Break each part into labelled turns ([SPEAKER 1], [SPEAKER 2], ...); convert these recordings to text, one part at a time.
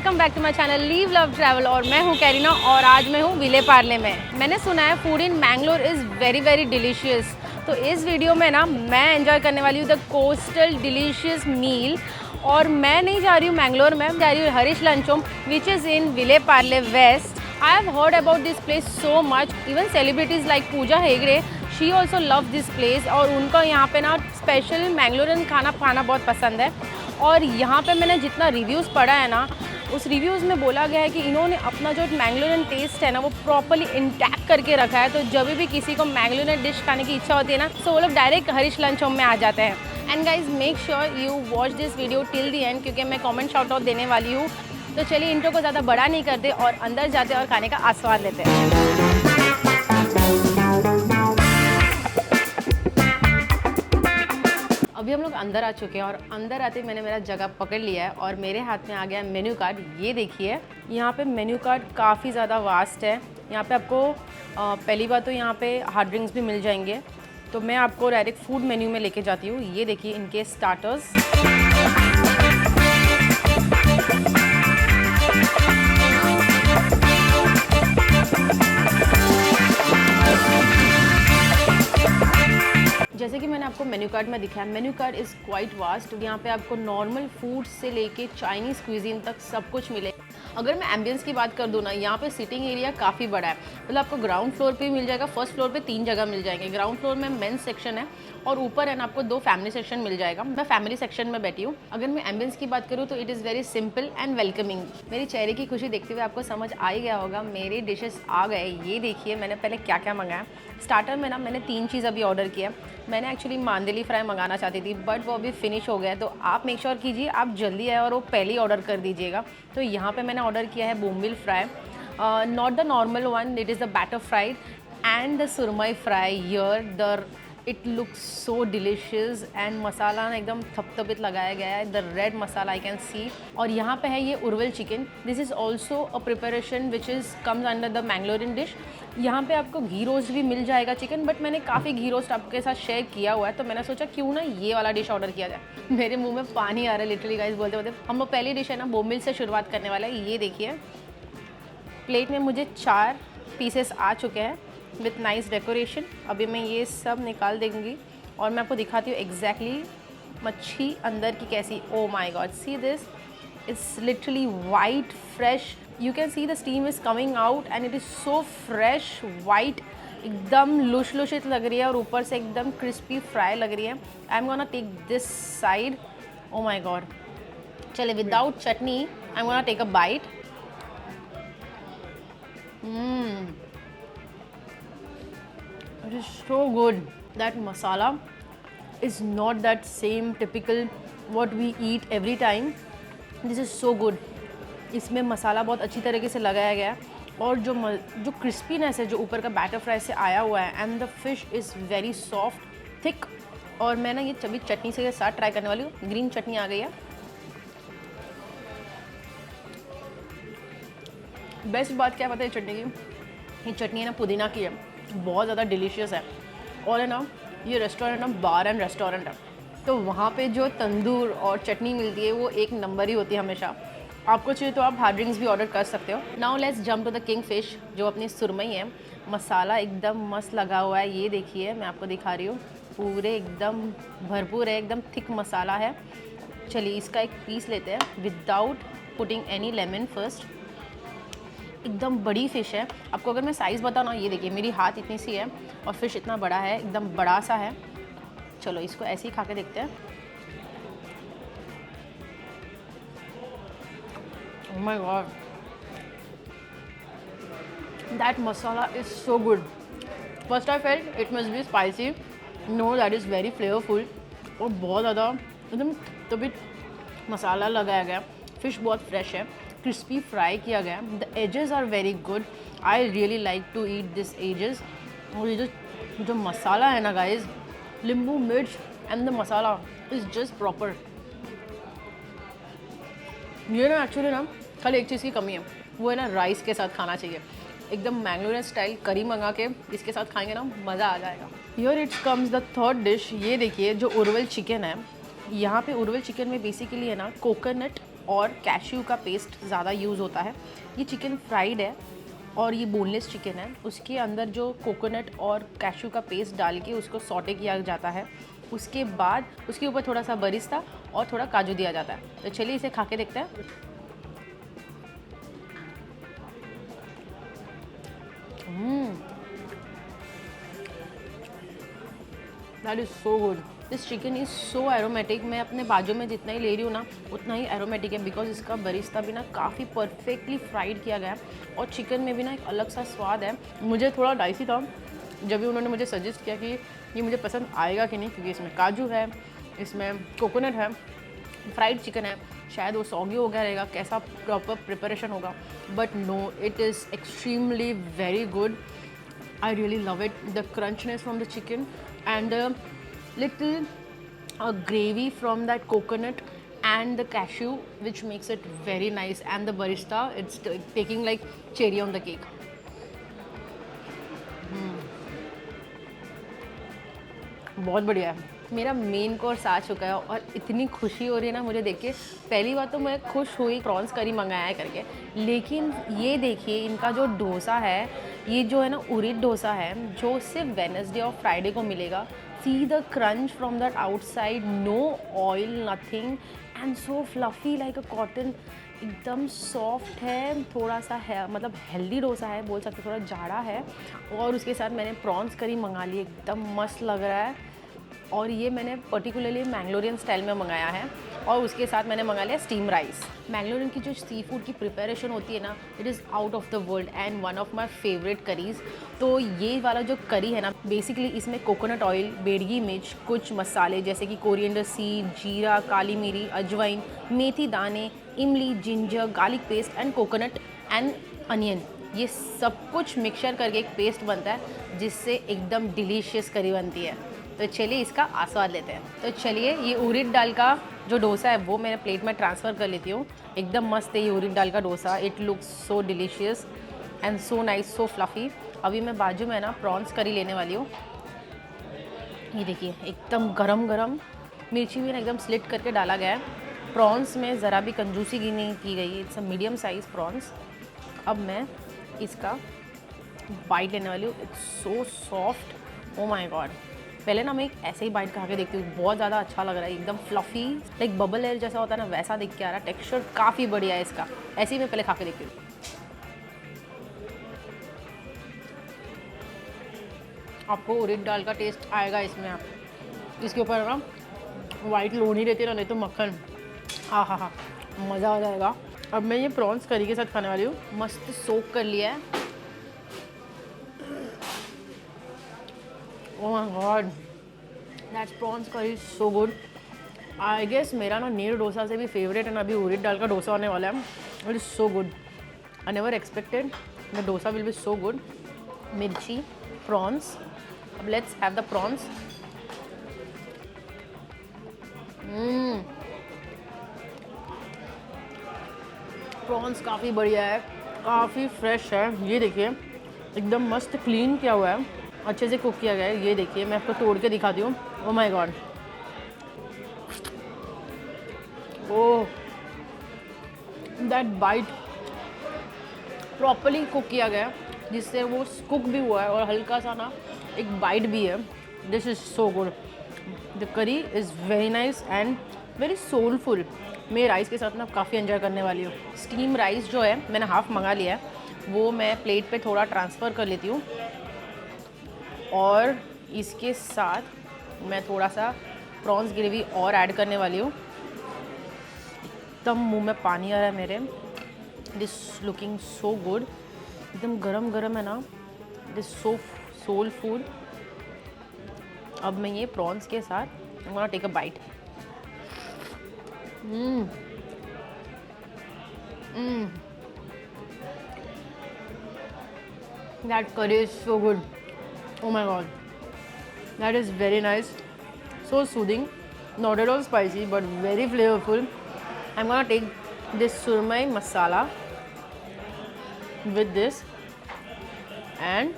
[SPEAKER 1] Welcome back to my channel live love travel और मैं हूं कैरिना और आज मैं हूं विले पार्ले में। मैंने सुना है food in Mangalore is very very delicious, तो इस वीडियो में ना मैं एंजॉय करने वाली हूँ द कोस्टल डिलीशियस मील। और मैं नहीं जा रही हूँ मैंगलोर में, जा रही हूँ Harish lunch home which is in Vile Parle west. I have heard about this place so much, even celebrities like Pooja Hegde she also love this place और उनका यहाँ पे ना स्पेशल मैंगलोरियन खाना बहुत पसंद है। और यहाँ पे मैंने जितना रिव्यूज़ पढ़ा है ना, उस रिव्यूज़ में बोला गया है कि इन्होंने अपना जो मैंगलोरियन टेस्ट है ना वो प्रॉपर्ली इंटैक्ट करके रखा है। तो जब भी किसी को मैंगलोरियन डिश खाने की इच्छा होती है ना, तो वो लोग डायरेक्ट हरीश लंच होम में आ जाते हैं। And guys make sure you watch this video till the and, क्योंकि मैं कॉमेंट शाउट आउट देने वाली हूँ। तो चलिए इंट्रो को ज़्यादा बड़ा नहीं करते और अंदर जाते हैं और खाने का आस्वाद लेते हैं। अभी हम लोग अंदर आ चुके हैं और अंदर आते ही मैंने मेरा जगह पकड़ लिया है और मेरे हाथ में आ गया मेन्यू कार्ड। ये देखिए, यहाँ पे मेन्यू कार्ड काफ़ी ज़्यादा वास्ट है। यहाँ पे आपको पहली बात तो यहाँ पे हार्ड ड्रिंक्स भी मिल जाएंगे, तो मैं आपको डायरेक्ट फूड मेन्यू में लेके जाती हूँ। ये देखिए इनके स्टार्टर्स, जैसे कि मैंने आपको मेन्यू कार्ड में दिखाया, menu card is quite vast. यहाँ पे आपको नॉर्मल फूड से लेके चाइनीज़ क्विजीन तक सब कुछ मिले। अगर मैं एम्बियंस की बात कर दूँ ना, यहाँ पे सिटिंग एरिया काफ़ी बड़ा है। मतलब आपको ग्राउंड फ्लोर पे मिल जाएगा, फर्स्ट फ्लोर पे 3 जगह मिल जाएंगे। ग्राउंड फ्लोर में मेंस सेक्शन है और ऊपर है ना आपको 2 फैमिली सेक्शन मिल जाएगा। मैं फैमिली सेक्शन में बैठी हूँ। अगर मैं एम्बियंस की बात करूँ तो it is very simple and welcoming. मेरी चेहरे की खुशी देखते हुए आपको समझ आ ही गया होगा, मेरे डिशेस आ गए। ये देखिए मैंने पहले क्या क्या मंगाया। स्टार्टर में ना मैंने 3 चीज़ अभी ऑर्डर किया। मैंने एक्चुअली मांदेली फ्राई मंगाना चाहती थी बट वो अभी फिनिश हो गया है, तो आप मेक श्योर कीजिए आप जल्दी आए और वो पहले ही ऑर्डर कर दीजिएगा। तो यहाँ पे मैंने ऑर्डर किया है bombil fry, not the normal one, it is the batter fried and the surmai fry. Here the it looks so delicious and masala ना एकदम थपथपित लगाया गया है, the red masala I can see. और यहाँ पे है ये urval chicken. This is also a preparation which is comes under the Mangalorean dish. यहाँ पे आपको घी रोस्ट भी मिल जाएगा चिकन, बट मैंने काफ़ी घी रोस्ट आपके साथ शेयर किया हुआ है, तो मैंने सोचा क्यों ना ये वाला डिश ऑर्डर किया जाए। मेरे मुंह में पानी आ रहा है लिटरली गाइस बोलते बोलते। हम लोग पहली डिश है ना बोम्बिल से शुरुआत करने वाला है। ये देखिए प्लेट में मुझे 4 पीसेस आ चुके हैं विथ नाइस डेकोरेशन। अभी मैं ये सब निकाल देंगी और मैं आपको दिखाती हूँ एग्जैक्टली मच्छी अंदर की कैसी। ओ my God, see this, it's literally white fresh. You can see the steam is coming out and it is so fresh white, एकदम लुश लुशित लग रही है और ऊपर से एकदम क्रिस्पी फ्राई लग रही है। I am gonna take this side. Oh my God, चले without chutney I am gonna take a bite. It is so good. That masala is not that same typical what we eat every time. This is so good. इसमें मसाला बहुत अच्छी तरीके से लगाया गया है और जो क्रिस्पीनेस है जो ऊपर का बैटर फ्राई से आया हुआ है and the fish is very soft thick. और मैं ना ये चबी चटनी से साथ ट्राई करने वाली हूँ। ग्रीन चटनी आ गई है। बेस्ट बात क्या पता है चटनी की, ये चटनी है ना पुदीना की है, बहुत ज़्यादा डिलीशियस है। और है ना ये रेस्टोरेंट ना बार एंड रेस्टोरेंट है, तो वहाँ पे जो तंदूर और चटनी मिलती है वो एक नंबर ही होती है हमेशा। आपको चाहिए तो आप हार्ड ड्रिंक्स भी ऑर्डर कर सकते हो। Now let's jump to the king fish, जो अपनी सुरमई है। मसाला एकदम मस्त लगा हुआ है। ये देखिए मैं आपको दिखा रही हूँ, पूरे एकदम भरपूर है, एकदम थिक मसाला है। चलिए इसका एक पीस लेते हैं without putting any lemon first. एकदम बड़ी फ़िश है। आपको अगर मैं साइज़ बताऊँ ना, ये देखिए मेरी हाथ इतनी सी है और फ़िश इतना बड़ा है, एकदम बड़ा सा है। चलो इसको ऐसे ही खा के देखते हैं। Oh my God, that masala is so good. First I felt it must be spicy. No, that is very flavorful. और बहुत ज़्यादा एकदम तभी मसाला लगाया गया। फ़िश बहुत फ्रेश है, क्रिस्पी फ्राई किया गया। The edges are very good, I really like to eat this edges. और ये जो मसाला है ना गाइज, नींबू मिर्च and the masala is just proper. ये ना एक्चुअली ना खाली एक चीज़ की कमी है, वो है ना राइस के साथ खाना चाहिए। एकदम मैंगलोरियन स्टाइल करी मंगा के इसके साथ खाएंगे ना मज़ा आ जाएगा। Here it comes the third dish. ये देखिए जो उर्वल चिकन है, यहाँ पे उर्वल चिकन में बेसिकली है ना कोकोनट और कैश्यू का पेस्ट ज़्यादा यूज़ होता है। ये चिकन फ्राइड है और ये बोनलेस चिकन है। उसके अंदर जो कोकोनट और कैश्यू का पेस्ट डाल के उसको सॉटे किया जाता है। उसके बाद उसके ऊपर थोड़ा सा बरिस्ता और थोड़ा काजू दिया जाता है। तो चलिए इसे खा के देखते हैं। That is so good. This chicken is so aromatic. मैं अपने बाजू में जितना ही ले रही हूँ ना उतना ही एरोमेटिक है, बिकॉज इसका बरिस्ता भी ना काफ़ी परफेक्टली फ्राइड किया गया है और चिकन में भी ना एक अलग सा स्वाद है। मुझे थोड़ा डाइसी था जब भी उन्होंने मुझे सजेस्ट किया कि ये मुझे पसंद आएगा कि नहीं, क्योंकि इसमें काजू है, इसमें कोकोनट है, फ्राइड चिकन है, शायद वो सॉगी हो गया रहेगा, कैसा प्रॉपर प्रिपरेशन होगा। But no, it is extremely very good. I really love it. The crunchiness from the chicken and the little gravy from that coconut and the cashew, which makes it very nice. And the barista, it's taking like cherry on the cake. बहुत बढ़िया है। मेरा main course आ चुका है और इतनी खुशी हो रही है ना मुझे देख के। पहली बार तो मैं खुश हुई प्रॉन्स करी मंगाया है करके, लेकिन ये देखिए इनका जो डोसा है, ये जो है ना उड़ीद डोसा है, जो सिर्फ वेडनेसडे और फ्राइडे को मिलेगा। See the crunch from that outside, no oil, nothing, and so fluffy like a cotton. एकदम सॉफ्ट है, थोड़ा सा है, मतलब हेल्दी डोसा है बोल सकते, थोड़ा जाड़ा है। और उसके साथ मैंने प्रॉन्स करी मंगा ली, एकदम मस्त लग रहा है। और ये मैंने पर्टिकुलरली मैंगलोरियन स्टाइल में मंगाया है और उसके साथ मैंने मंगा लिया स्टीम राइस। मैंगलोरियन की जो सी फूड की प्रिपरेशन होती है ना, it is out of the world and one of my favourite curries. तो ये वाला जो करी है ना, बेसिकली इसमें कोकोनट ऑयल, बेड़गी मिर्च, कुछ मसाले जैसे कि कोरिएंडर सीड, जीरा, काली मिरी, अजवाइन, मेथी दाने, इमली, ginger, garlic paste and coconut and onion, ये सब कुछ मिक्सचर करके एक पेस्ट बनता है जिससे एकदम डिलीशियस करी बनती है। तो चलिए इसका आस्वाद लेते हैं। तो चलिए ये उड़ीद दाल का जो डोसा है वो मैंने प्लेट में ट्रांसफ़र कर लेती हूँ। एकदम मस्त है ये उड़ीद दाल का dosa. It looks so delicious and so nice, so fluffy. अभी मैं बाजू में ना प्रॉन्स करी लेने वाली हूँ। ये देखिए एकदम गरम गरम, मिर्ची भी ना एकदम स्लिट करके डाला गया है। प्रॉन्स में ज़रा भी कंजूसी की नहीं की गई है। It's a medium size prawns. अब मैं इसका बाइट लेने वाली हूँ। It's so soft, O my God. पहले ना मैं एक ऐसे ही बाइट खा के देखती हूँ, बहुत ज़्यादा अच्छा लग रहा है। एकदम फ्लफ़ी लाइक बबल एयर जैसा होता है ना, वैसा दिख के आ रहा है। टेक्सचर काफ़ी बढ़िया है इसका। ऐसे ही मैं पहले खा के देखती हूँ। आपको उड़ीद दाल का टेस्ट आएगा इसमें। आप इसके ऊपर ना वाइट लोनी रहती है ना, नहीं तो मक्खन, हाँ हाँ हाँ, मज़ा आ जाएगा। अब मैं ये प्रॉन्स करी के साथ खाने वाली हूँ। मस्त सोक कर लिया है। ओह माय गॉड, दैट्स प्रॉन्स करी सो गुड। आई गेस मेरा ना नीर डोसा से भी फेवरेट है ना अभी उड़ीद दाल का डोसा होने वाला है। It is so good. I never expected the dosa will be so good. मिर्ची, प्रॉन्स। अब let's have the prawns. Prawns काफ़ी बढ़िया है, काफ़ी फ्रेश है। ये देखिए एकदम मस्त क्लीन किया हुआ है, अच्छे से कुक किया गया है। ये देखिए मैं आपको तोड़ के दिखाती हूँ। Oh my God, oh that bite properly cook किया गया है, जिससे वो कुक भी हुआ है और हल्का सा ना एक बाइट भी है। This is so good. The करी is very nice and very soulful. मैं राइस के साथ ना काफ़ी एंजॉय करने वाली हूँ। स्टीम राइस जो है मैंने हाफ़ मंगा लिया है, वो मैं प्लेट पे थोड़ा ट्रांसफ़र कर लेती हूँ और इसके साथ मैं थोड़ा सा प्रॉन्स ग्रेवी और ऐड करने वाली हूँ। एकदम मुंह में पानी आ रहा है मेरे। This looking so good. एकदम गरम गरम है ना, दिस सो सोल फूड। अब मैं ये प्रॉन्स के साथ I want to take a bite. That curry is so good. Oh my god, that is very nice. So soothing, not at all spicy, but very flavorful. I'm gonna take this surmai masala with this and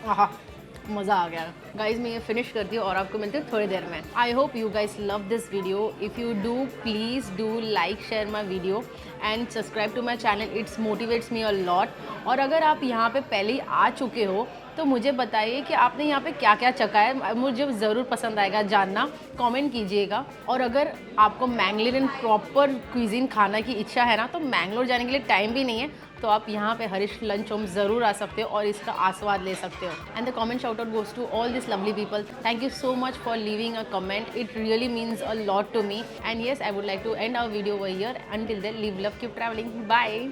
[SPEAKER 1] aha, मज़ा आ गया। Guys मैं ये finish करती हूँ और आपको मिलती हूँ थोड़ी देर में। I hope you guys love this video. If you do please do like share my video and subscribe to my channel, it's motivates me a lot. और अगर आप यहाँ पे पहले ही आ चुके हो तो मुझे बताइए कि आपने यहाँ पे क्या क्या चखा है, मुझे ज़रूर पसंद आएगा जानना, कमेंट कीजिएगा। और अगर आपको मैंगलोरियन प्रॉपर क्विजीन खाना की इच्छा है ना, तो मैंगलोर जाने के लिए टाइम भी नहीं है, तो आप यहाँ पे हरीश लंच होम ज़रूर आ सकते हो और इसका आस्वाद ले सकते हो। And the comment shout out goes to all this lovely people. Thank you so much for leaving a comment, it really means a lot to me. And yes, I would like to end our video over here. Until then, live love, keep travelling, bye.